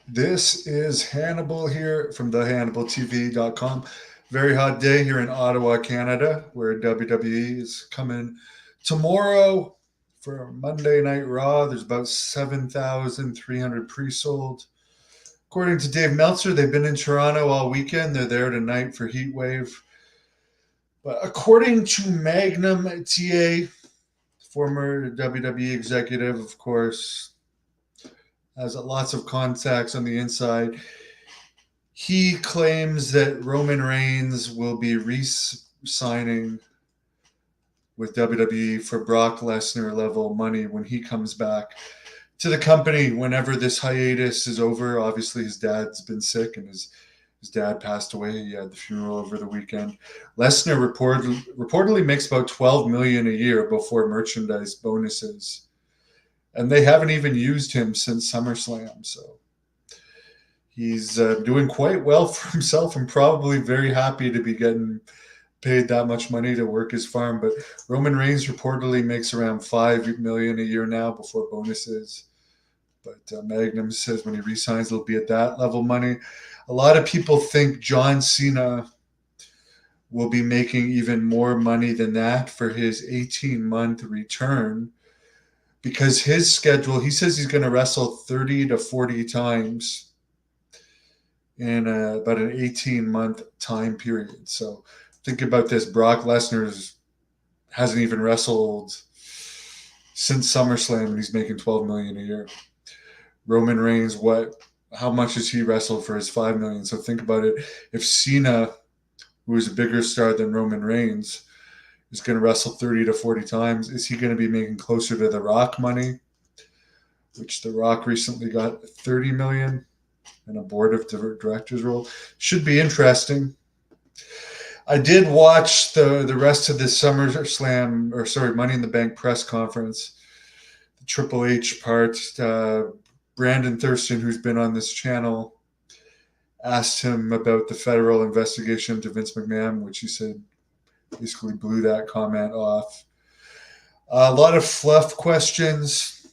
This is Hannibal here from thehannibaltv.com. Very hot day here in Ottawa, Canada, where WWE is coming tomorrow for Monday Night Raw. There's about 7,300 pre sold. According to Dave Meltzer, they've been in Toronto all weekend. They're there tonight for Heat Wave. But according to Magnum TA, former WWE executive, of course, has lots of contacts on the inside. He claims that Roman Reigns will be re-signing with WWE for Brock Lesnar level money when he comes back to the company whenever this hiatus is over. Obviously, his dad's been sick and his dad passed away. He had the funeral over the weekend. Lesnar reportedly makes about $12 million a year before merchandise bonuses, and they haven't even used him since SummerSlam. So he's doing quite well for himself and probably very happy to be getting paid that much money to work his farm. But Roman Reigns reportedly makes around $5 million a year now before bonuses. But Magnum says when he resigns, it'll be at that level money. A lot of people think John Cena will be making even more money than that for his 18-month return, because his schedule, he says he's going to wrestle 30 to 40 times in about an 18-month time period. So think about this. Brock Lesnar hasn't even wrestled since SummerSlam, and he's making $12 million a year. Roman Reigns, how much has he wrestled for his $5 million? So think about it. If Cena, who is a bigger star than Roman Reigns, is going to wrestle 30 to 40 times, is he going to be making closer to The Rock money, which The Rock recently got $30 million in a board of directors role? Should be interesting. I did watch the rest of the Money in the Bank press conference, the Triple H part. Brandon Thurston, who's been on this channel, asked him about the federal investigation into Vince McMahon, which he said basically blew that comment off. A lot of fluff questions.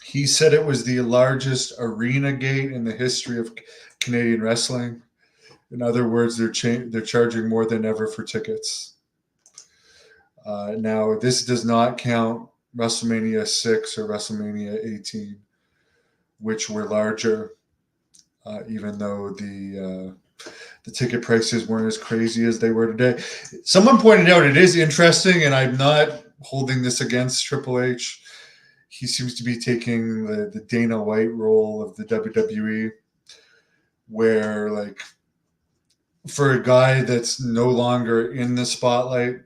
He said it was the largest arena gate in the history of Canadian wrestling. In other words, they're charging more than ever for tickets. Now, this does not count WrestleMania 6 or WrestleMania 18, which were larger, even though the ticket prices weren't as crazy as they were today. Someone pointed out it is interesting, and I'm not holding this against Triple H. He seems to be taking the Dana White role of the WWE, where, like, for a guy that's no longer in the spotlight,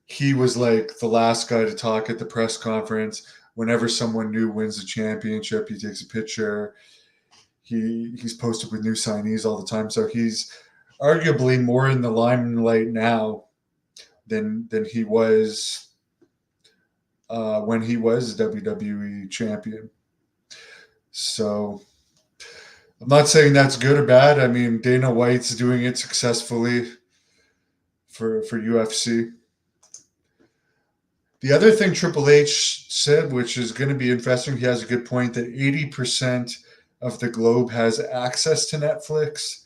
he was like the last guy to talk at the press conference. Whenever someone new wins a championship, he takes a picture. He's posted with new signees all the time. So he's arguably more in the limelight now than he was when he was WWE champion. So I'm not saying that's good or bad. I mean, Dana White's doing it successfully for UFC. The other thing Triple H said, which is going to be interesting, he has a good point, that 80% of the globe has access to Netflix.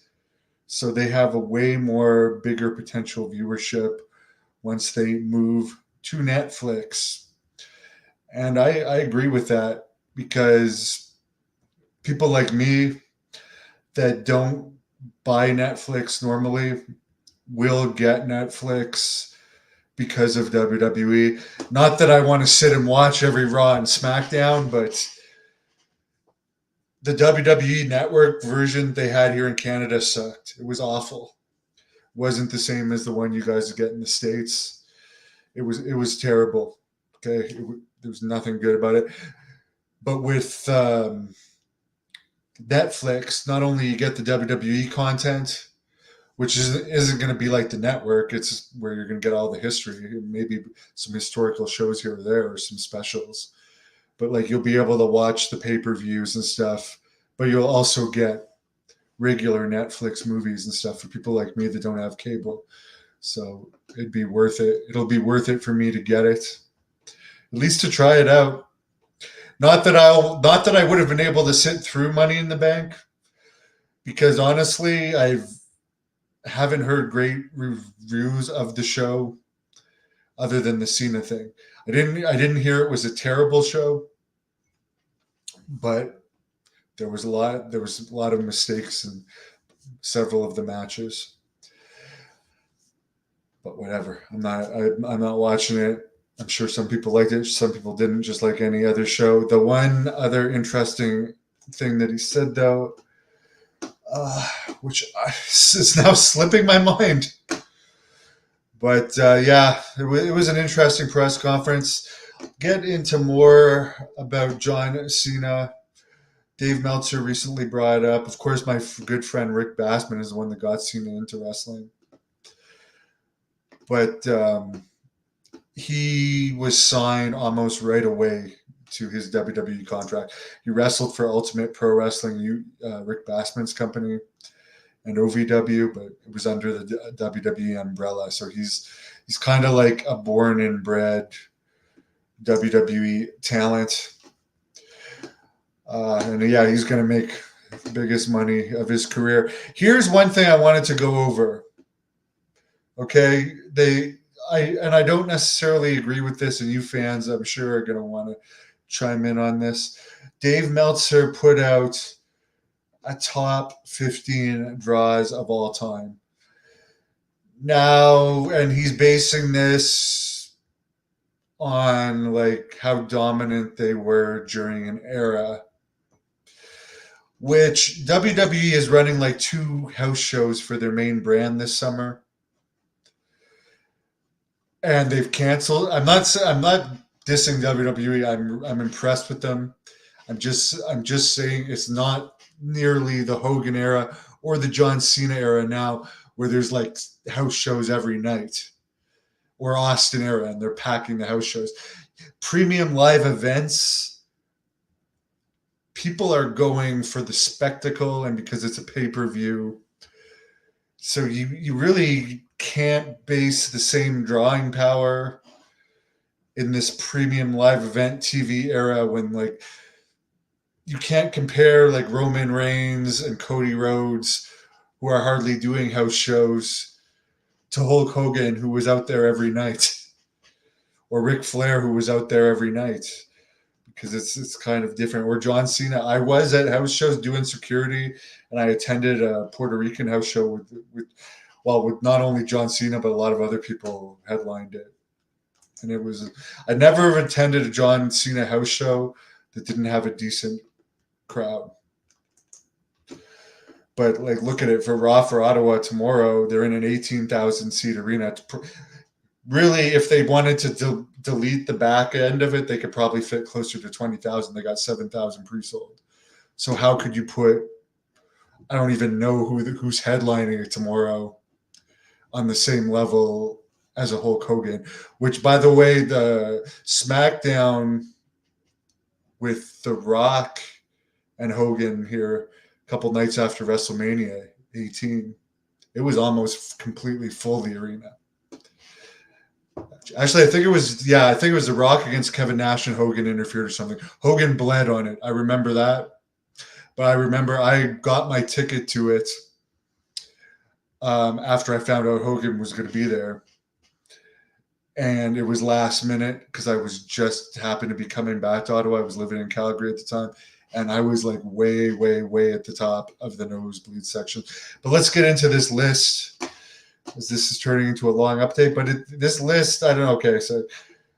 So they have a way more bigger potential viewership once they move to Netflix. And I agree with that, because people like me that don't buy Netflix normally will get Netflix because of WWE. Not that I want to sit and watch every Raw and SmackDown, but the WWE Network version they had here in Canada sucked. It was awful. It wasn't the same as the one you guys get in the States. It was terrible. Okay, there was nothing good about it. But with Netflix, not only you get the WWE content, which isn't going to be like the network. It's where you're going to get all the history, maybe some historical shows here or there, or some specials. But like, you'll be able to watch the pay-per-views and stuff, but you'll also get regular Netflix movies and stuff for people like me that don't have cable. So it'd be worth it. It'll be worth it for me to get it, at least to try it out. not that I would have been able to sit through Money in the Bank, because honestly, I haven't heard great reviews of the show other than the Cena thing. I didn't hear it was a terrible show, but there was a lot of mistakes in several of the matches. But whatever. I'm not watching it. I'm sure some people liked it, some people didn't, just like any other show. The one other interesting thing that he said, though, uh, which is now slipping my mind, but yeah, it was an interesting press conference. Get into more about John Cena. Dave Meltzer recently brought up, of course, my good friend Rick Bassman is the one that got Cena into wrestling. But he was signed almost right away to his WWE contract. He wrestled for Ultimate Pro Wrestling, Rick Bassman's company, and OVW, but it was under the WWE umbrella. So he's kind of like a born and bred WWE talent. And yeah, he's going to make the biggest money of his career. Here's one thing I wanted to go over. Okay, I don't necessarily agree with this, and you fans, I'm sure, are going to want to chime in on this. Dave Meltzer put out a top 15 draws of all time. Now, and he's basing this on like how dominant they were during an era, which WWE is running like 2 house shows for their main brand this summer. And they've canceled. I'm not dissing WWE. I'm impressed with them. I'm just saying it's not nearly the Hogan era or the John Cena era now, where there's like house shows every night, or Austin era, and they're packing the house shows. Premium live events, people are going for the spectacle and because it's a pay-per-view. So you really can't base the same drawing power in this premium live event TV era, when like you can't compare like Roman Reigns and Cody Rhodes, who are hardly doing house shows, to Hulk Hogan, who was out there every night, or Ric Flair, who was out there every night, because it's kind of different. Or John Cena. I was at house shows doing security, and I attended a Puerto Rican house show with not only John Cena, but a lot of other people headlined it. And I never attended a John Cena house show that didn't have a decent crowd. But like, look at it, for Raw for Ottawa tomorrow, they're in an 18,000 seat arena. Really, if they wanted to delete the back end of it, they could probably fit closer to 20,000. They got 7,000 pre-sold. So how could you put? I don't even know who's headlining it tomorrow on the same level as a Hulk Hogan. Which, by the way, the SmackDown with The Rock and Hogan here a couple nights after WrestleMania 18, it was almost completely full, the arena. Actually, I think it was The Rock against Kevin Nash, and Hogan interfered or something. Hogan bled on it. I remember that. But I remember I got my ticket to it after I found out Hogan was going to be there. And it was last minute because I was just happened to be coming back to Ottawa. I was living in Calgary at the time. And I was like way, way, way at the top of the nosebleed section. But let's get into this list, as this is turning into a long update. But this list, I don't know. Okay, so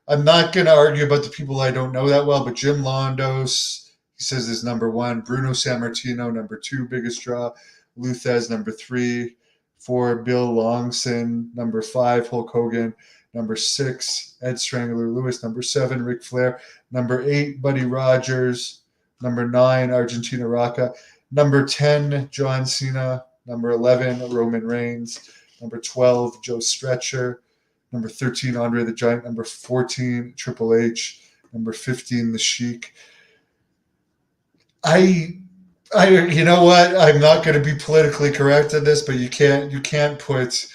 I'm not going to argue about the people I don't know that well, but Jim Londos, he says, is number 1. Bruno Sammartino, number 2, biggest draw. Luthez, number 3. 4, Bill Longson. Number 5, Hulk Hogan. Number 6, Ed Strangler Lewis. Number 7, Ric Flair. Number 8, Buddy Rogers. Number 9, Argentina Rocca. Number 10, John Cena. Number 11, Roman Reigns. Number 12, Joe Stretcher. Number 13, Andre the Giant. Number 14, Triple H. Number 15, The Sheik. You know what? I'm not going to be politically correct in this, but you can't put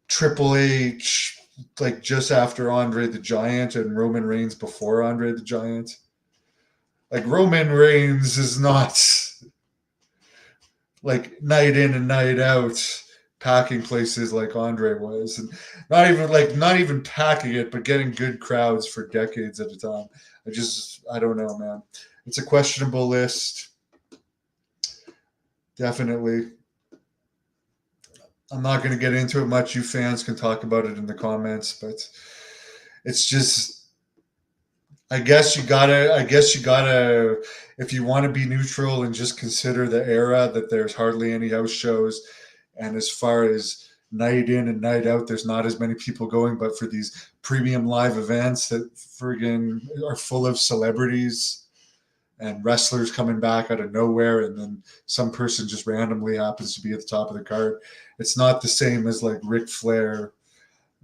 Triple H, like just after Andre the Giant and Roman Reigns before Andre the Giant. Like Roman Reigns is not like night in and night out packing places like Andre was, and not even packing it, but getting good crowds for decades at a time. I don't know, man. It's a questionable list, definitely. I'm not going to get into it much. You fans can talk about it in the comments, but it's just, I guess you gotta, if you want to be neutral and just consider the era that there's hardly any house shows. And as far as night in and night out, there's not as many people going, but for these premium live events that friggin' are full of celebrities and wrestlers coming back out of nowhere, and then some person just randomly happens to be at the top of the card. It's not the same as like Ric Flair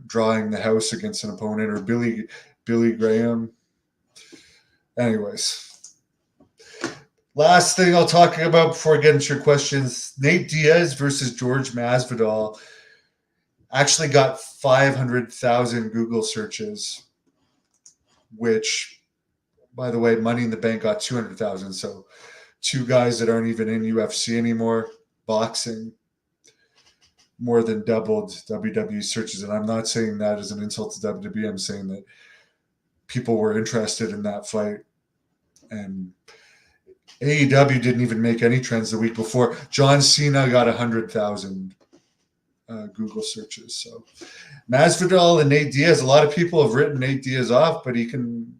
drawing the house against an opponent, or Billy Graham. Anyways, last thing I'll talk about before I get into your questions: Nate Diaz versus George Masvidal actually got 500,000 Google searches, which, by the way, Money in the Bank got 200,000. So two guys that aren't even in UFC anymore, boxing, more than doubled WWE searches. And I'm not saying that as an insult to WWE. I'm saying that people were interested in that fight. And AEW didn't even make any trends the week before. John Cena got 100,000 Google searches. So Masvidal and Nate Diaz, a lot of people have written Nate Diaz off, but he can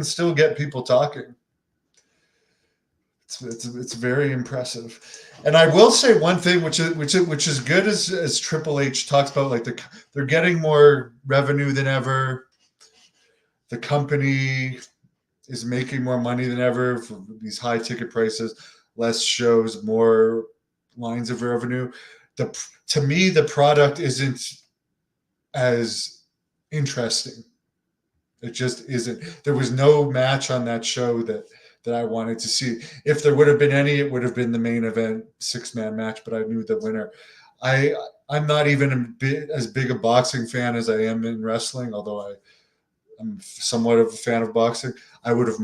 still get people talking. It's very impressive. And I will say one thing, which is good, as Triple H talks about, like they're getting more revenue than ever. The company is making more money than ever for these high ticket prices, less shows, more lines of revenue. To me, the product isn't as interesting. It just isn't. There was no match on that show that I wanted to see. If there would have been any, it would have been the main event 6-man match, but I knew the winner. I'm not even as big a boxing fan as I am in wrestling, although I'm somewhat of a fan of boxing. I would have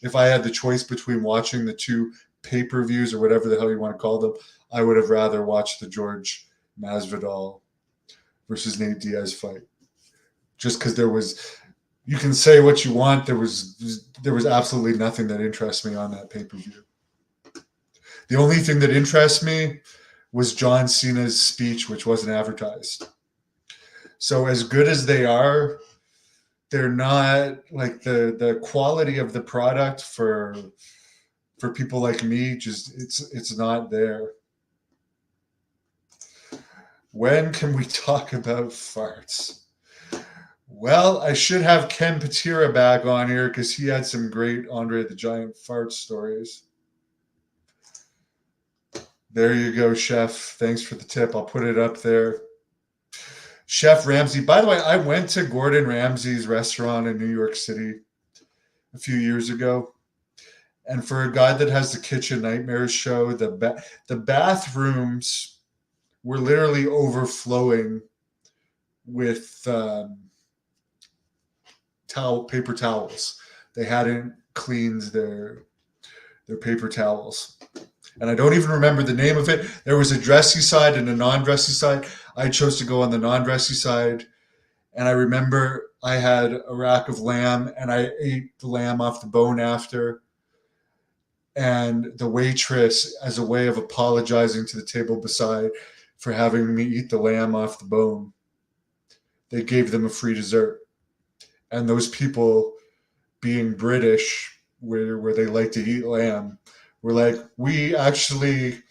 if I had the choice between watching the two pay-per-views or whatever the hell you want to call them, I would have rather watched the George Masvidal versus Nate Diaz fight. Just because you can say what you want, there was absolutely nothing that interests me on that pay-per-view. The only thing that interests me was John Cena's speech, which wasn't advertised. So as good as they are, they're not like the quality of the product for people like me. Just it's not there. When can we talk about farts? Well, I should have Ken Patira back on here because he had some great Andre the Giant fart stories. There you go, Chef. Thanks for the tip. I'll put it up there. Chef Ramsay. By the way, I went to Gordon Ramsay's restaurant in New York City a few years ago. And for a guy that has the Kitchen Nightmares show, the bathrooms were literally overflowing with paper towels. They hadn't cleaned their paper towels. And I don't even remember the name of it. There was a dressy side and a non-dressy side. I chose to go on the non-dressy side. And I remember I had a rack of lamb, and I ate the lamb off the bone after. And the waitress, as a way of apologizing to the table beside for having me eat the lamb off the bone, they gave them a free dessert. And those people, being British, where they like to eat lamb, were like, we actually,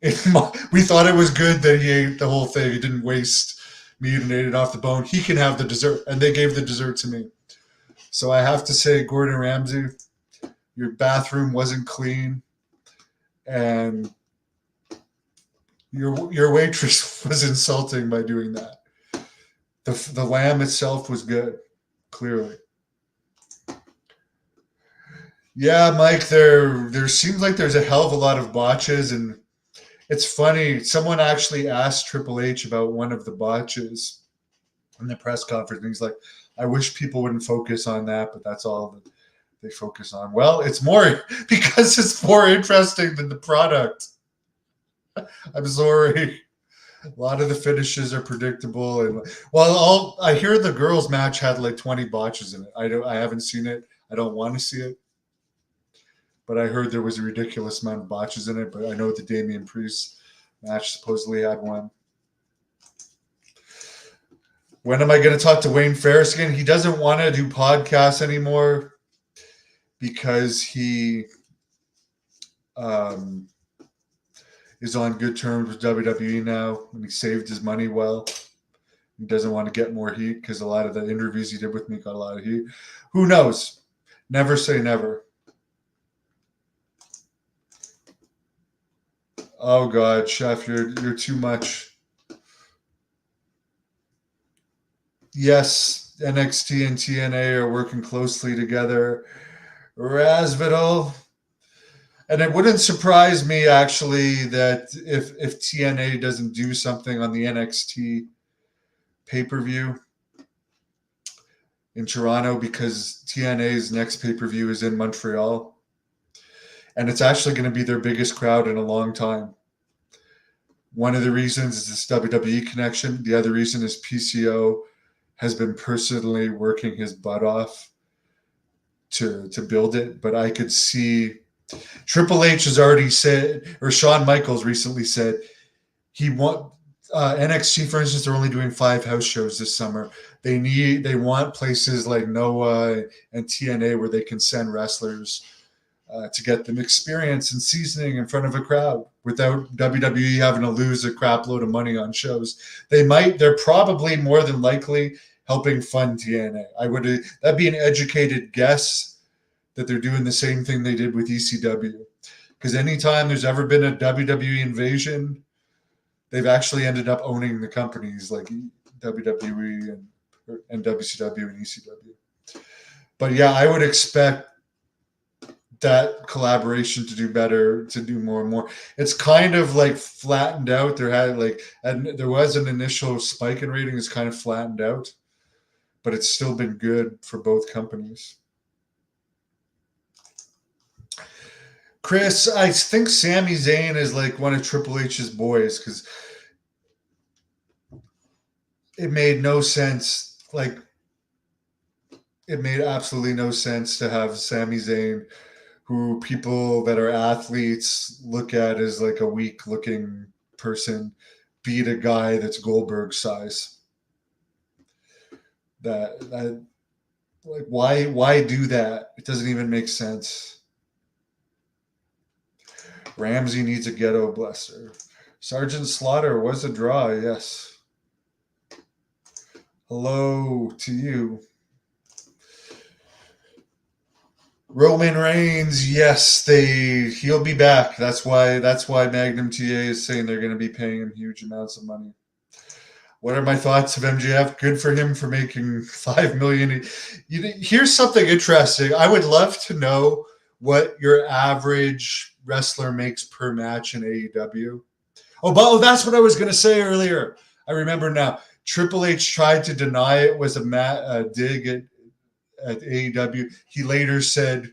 we thought it was good that he ate the whole thing. He didn't waste meat and ate it off the bone. He can have the dessert. And they gave the dessert to me. So I have to say, Gordon Ramsay, your bathroom wasn't clean, and your waitress was insulting by doing that. The lamb itself was good, clearly. Yeah, Mike, there seems like there's a hell of a lot of botches, and it's funny. Someone actually asked Triple H about one of the botches, in the press conference. And he's like, I wish people wouldn't focus on that, but that's all that they focus on. Well, it's more because it's more interesting than the product. I'm sorry. A lot of the finishes are predictable, and well, I hear the girls' match had like 20 botches in it. I haven't seen it. I don't want to see it, but I heard there was a ridiculous amount of botches in it. But I know the Damian Priest match supposedly had one. When am I going to talk to Wayne Ferris again? He doesn't want to do podcasts anymore because he is on good terms with WWE now, and he saved his money well. He doesn't want to get more heat because a lot of the interviews he did with me got a lot of heat. Who knows? Never say never. Oh God, Chef, you're too much. Yes, NXT and TNA are working closely together. Rasvidal. And it wouldn't surprise me actually that if TNA doesn't do something on the NXT pay-per-view in Toronto, because TNA's next pay-per-view is in Montreal. And it's actually going to be their biggest crowd in a long time. One of the reasons is this WWE connection. The other reason is PCO has been personally working his butt off to build it. But I could see Triple H has already said, or Shawn Michaels recently said, he want NXT, for instance, they're only doing 5 house shows this summer. They want places like Noah and TNA where they can send wrestlers to get them experience and seasoning in front of a crowd without WWE having to lose a crap load of money on shows. They're probably more than likely helping fund TNA. That'd be an educated guess that they're doing the same thing they did with ECW. Because anytime there's ever been a WWE invasion, they've actually ended up owning the companies like WWE and WCW and ECW. But yeah, I would expect that collaboration to do better, to do more and more. It's kind of like flattened out. There was an initial spike in rating. It's kind of flattened out, but it's still been good for both companies. Chris, I think Sami Zayn is like one of Triple H's boys because it made no sense. Like, it made absolutely no sense to have Sami Zayn, who people that are athletes look at as like a weak looking person, beat a guy that's Goldberg size. That like why do that? It doesn't even make sense. Ramsey needs a ghetto blaster. Sergeant Slaughter was a draw, yes. Hello to you. Roman Reigns, yes, he'll be back. That's why Magnum TA is saying they're going to be paying him huge amounts of money. What are my thoughts of MJF? Good for him for making $5 million. Here's something interesting. I would love to know what your average wrestler makes per match in AEW. Oh, that's what I was going to say earlier. I remember now. Triple H tried to deny it was a dig at AEW. He later said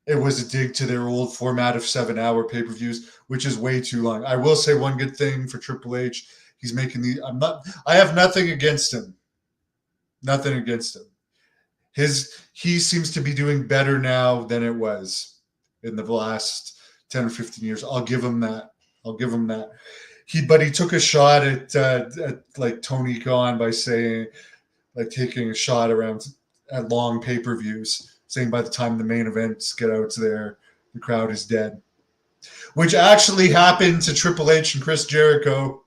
it was a dig to their old format of 7-hour pay-per-views, which is way too long. I will say one good thing for Triple H. He's making I have nothing against him. Nothing against him. He seems to be doing better now than it was in the last 10 or 15 years. I'll give him that. But he took a shot at like Tony Khan by saying, like, taking a shot around at long pay-per-views, saying by the time the main events get out there, the crowd is dead. Which actually happened to Triple H and Chris Jericho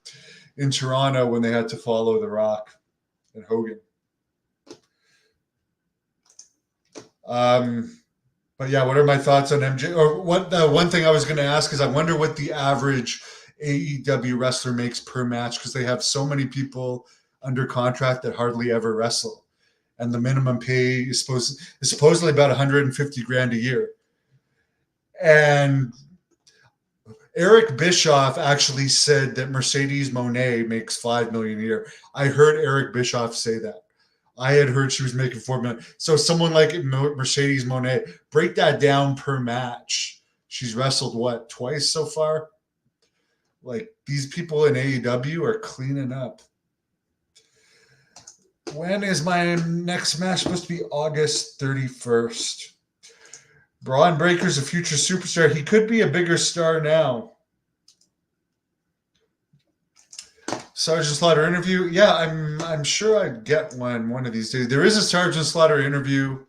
in Toronto when they had to follow The Rock and Hogan. But yeah, what are my thoughts on MJ? Or what? The one thing I was going to ask is, I wonder what the average AEW wrestler makes per match, because they have so many people under contract that hardly ever wrestle, and the minimum pay is supposedly about $150,000 a year. And Eric Bischoff actually said that Mercedes Moné makes $5 million a year. I heard Eric Bischoff say that. I had heard she was making $4 million. So someone like Mercedes Moné, break that down per match. She's wrestled what, twice so far? Like, these people in AEW are cleaning up. When is my next match supposed to be? August 31st. Braun Breaker's a future superstar. He could be a bigger star now. Sergeant Slaughter interview. Yeah, I'm sure I'd get one of these days. There is a Sergeant Slaughter interview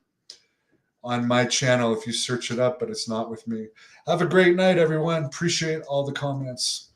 on my channel if you search it up, but it's not with me. Have a great night, everyone. Appreciate all the comments.